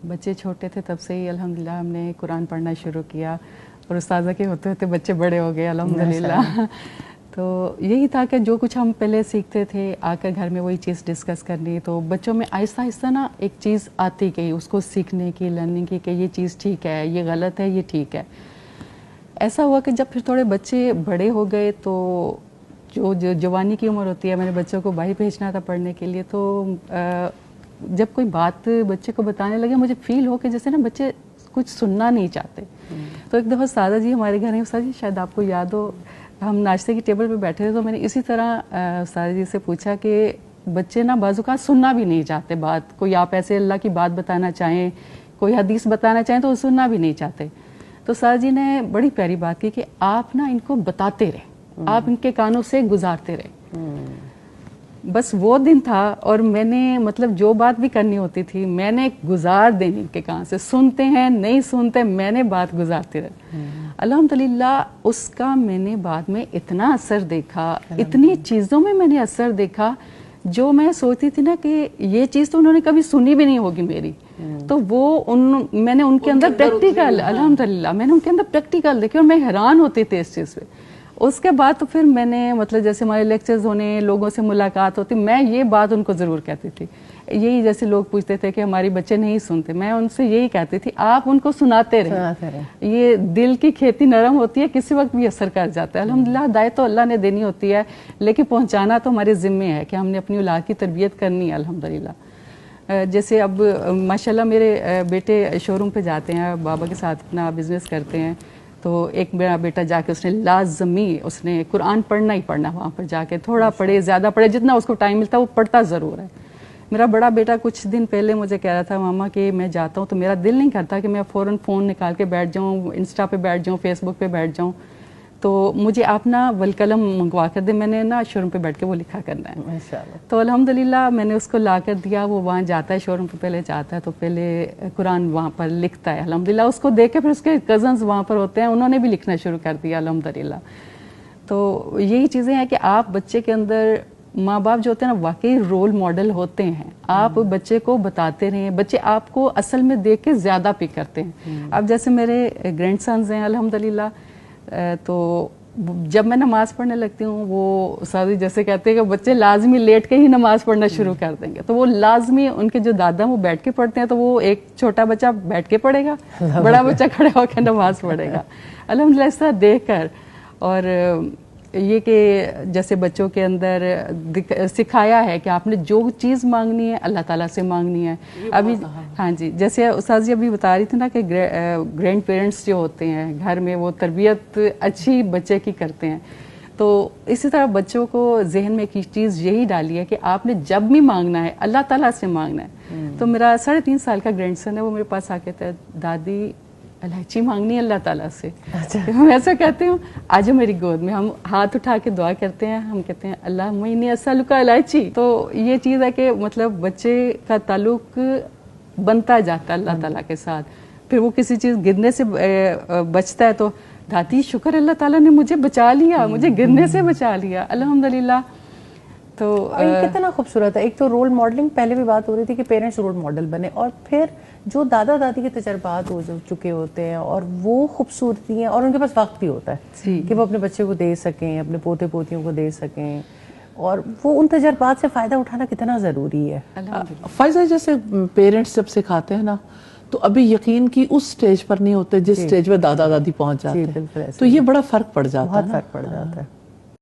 بچے چھوٹے تھے تب سے ہی الحمدللہ ہم نے قرآن پڑھنا شروع کیا، اور استاذہ کے ہوتے ہوتے بچے بڑے ہو گئے الحمدللہ. تو یہی تھا کہ جو کچھ ہم پہلے سیکھتے تھے آ کر گھر میں وہی چیز ڈسکس کرنی، تو بچوں میں آہستہ آہستہ نا ایک چیز آتی گئی اس کو سیکھنے کی، لرننگ کی، کہ یہ چیز ٹھیک ہے، یہ غلط ہے، یہ ٹھیک ہے. ایسا ہوا کہ جب پھر تھوڑے بچے بڑے ہو گئے تو جو جوانی کی عمر ہوتی ہے، میں نے بچوں کو باہر بھیجنا تھا پڑھنے کے لیے، تو جب کوئی بات بچے کو بتانے لگے مجھے فیل ہو کہ جیسے نا بچے کچھ سننا نہیں چاہتے. تو ایک دفعہ استاذہ جی ہمارے گھر ہیں، استاذ جی شاید آپ کو یاد ہو، ہم ناشتے کی ٹیبل پہ بیٹھے تھے تو میں نے اسی طرح استاذ جی سے پوچھا کہ بچے نا بعض اوقات سننا بھی نہیں چاہتے بات، کوئی آپ ایسے اللہ کی بات بتانا چاہیں، کوئی حدیث بتانا چاہیں تو وہ سننا بھی نہیں چاہتے. تو استاذ جی نے بڑی پیاری بات کی کہ آپ نا ان کو بتاتے رہیں، آپ ان کے کانوں سے گزارتے رہیں. بس وہ دن تھا، اور میں نے مطلب جو بات بھی کرنی ہوتی تھی میں نے گزار دینی ان کے کان سے، سنتے ہیں نہیں سنتے میں نے بات گزارتی رہی. الحمدللہ اس کا میں نے بعد میں اتنا اثر دیکھا، اتنی چیزوں میں میں نے اثر دیکھا جو میں سوچتی تھی نا کہ یہ چیز تو انہوں نے کبھی سنی بھی نہیں ہوگی میری، تو وہ میں نے ان کے اندر پریکٹیکل، الحمدللہ میں نے ان کے اندر پریکٹیکل دیکھی، اور میں حیران ہوتی تھی اس چیز پہ. اس کے بعد تو پھر میں نے مطلب جیسے ہمارے لیکچرز ہونے، لوگوں سے ملاقات ہوتی، میں یہ بات ان کو ضرور کہتی تھی. یہی جیسے لوگ پوچھتے تھے کہ ہماری بچے نہیں سنتے، میں ان سے یہی کہتی تھی آپ ان کو سناتے رہیں، یہ دل کی کھیتی نرم ہوتی ہے، کسی وقت بھی اثر کر جاتا ہے. الحمدللہ ہدایت تو اللہ نے دینی ہوتی ہے، لیکن پہنچانا تو ہمارے ذمے ہے کہ ہم نے اپنی اولاد کی تربیت کرنی ہے الحمدللہ. جیسے اب ماشاءاللہ میرے بیٹے شو روم پہ جاتے ہیں، بابا کے ساتھ اپنا بزنس کرتے ہیں، تو ایک میرا بیٹا جا کے اس نے لازمی اس نے قرآن پڑھنا ہی پڑھنا، وہاں پر جا کے تھوڑا پڑھے زیادہ پڑھے جتنا اس کو ٹائم ملتا وہ پڑھتا ضرور ہے. میرا بڑا بیٹا کچھ دن پہلے مجھے کہہ رہا تھا ماما کہ میں جاتا ہوں تو میرا دل نہیں کرتا کہ میں فوراً فون نکال کے بیٹھ جاؤں، انسٹا پہ بیٹھ جاؤں، فیس بک پہ بیٹھ جاؤں، تو مجھے آپ نا والقلم منگوا کر دیں، میں نے نا شو روم پہ بیٹھ کے وہ لکھا کرنا ہے. ماشاءاللہ. تو الحمدللہ میں نے اس کو لا کر دیا، وہ وہاں جاتا ہے شو روم پہ، پہلے جاتا ہے تو پہلے قرآن وہاں پر لکھتا ہے الحمدللہ. اس کو دیکھ کے پھر اس کے کزنز وہاں پر ہوتے ہیں، انہوں نے بھی لکھنا شروع کر دیا الحمدللہ. تو یہی چیزیں ہیں کہ آپ بچے کے اندر، ماں باپ جو ہوتے ہیں نا واقعی رول ماڈل ہوتے ہیں. آپ بچے کو بتاتے رہیں، بچے آپ کو اصل میں دیکھ کے زیادہ پک کرتے ہیں. اب جیسے میرے گرینڈ سنز ہیں الحمدللہ، تو جب میں نماز پڑھنے لگتی ہوں وہ سادی جیسے کہتے ہیں کہ بچے لازمی لیٹ کے ہی نماز پڑھنا شروع کر دیں گے، تو وہ لازمی ان کے جو دادا وہ بیٹھ کے پڑھتے ہیں تو وہ ایک چھوٹا بچہ بیٹھ کے پڑھے گا، بڑا بچہ کھڑے ہو کے نماز پڑھے گا الحمدللہ. اس طرح دیکھ کر، اور یہ کہ جیسے بچوں کے اندر سکھایا ہے کہ آپ نے جو چیز مانگنی ہے اللہ تعالیٰ سے مانگنی ہے. ابھی ہاں جی، جیسے استاد جی ابھی بتا رہی تھی نا کہ گرینڈ پیرنٹس جو ہوتے ہیں گھر میں وہ تربیت اچھی بچے کی کرتے ہیں، تو اسی طرح بچوں کو ذہن میں ایک چیز یہی ڈالی ہے کہ آپ نے جب بھی مانگنا ہے اللہ تعالیٰ سے مانگنا ہے. تو میرا 3.5 سال کا گرینڈ سن ہے، وہ میرے پاس آ کے کہتا ہے دادی الائچی مانگنی ہے اللہ تعالیٰ سے. ہم ایسا کہتے ہوں آج میری گود میں، ہم ہاتھ اٹھا کے دعا کرتے ہیں، ہم کہتے ہیں اللہ معنی اسألک الائچی. تو یہ چیز ہے کہ مطلب بچے کا تعلق بنتا جاتا ہے اللہ تعالیٰ کے ساتھ. پھر وہ کسی چیز گرنے سے بچتا ہے تو دادی شکر اللہ تعالیٰ نے مجھے بچا لیا، مجھے گرنے سے بچا لیا الحمدللہ. تو کتنا خوبصورت ہے. ایک تو رول ماڈلنگ، پہلے بھی بات ہو رہی تھی کہ پیرنٹس رول ماڈل بنے، اور پھر جو دادا دادی کے تجربات ہو چکے ہوتے ہیں اور وہ خوبصورتی ہیں، اور ان کے پاس وقت بھی ہوتا ہے کہ وہ اپنے بچے کو دے سکیں، اپنے پوتے پوتیوں کو دے سکیں، اور وہ ان تجربات سے فائدہ اٹھانا کتنا ضروری ہے. فائزہ جیسے پیرنٹس جب سکھاتے ہیں نا تو ابھی یقین کی اس سٹیج پر نہیں ہوتے جس سٹیج پہ دادا دادی پہنچ جاتے ہیں، تو یہ بڑا فرق پڑ جاتا ہے، بہت فرق پڑ جاتا ہے.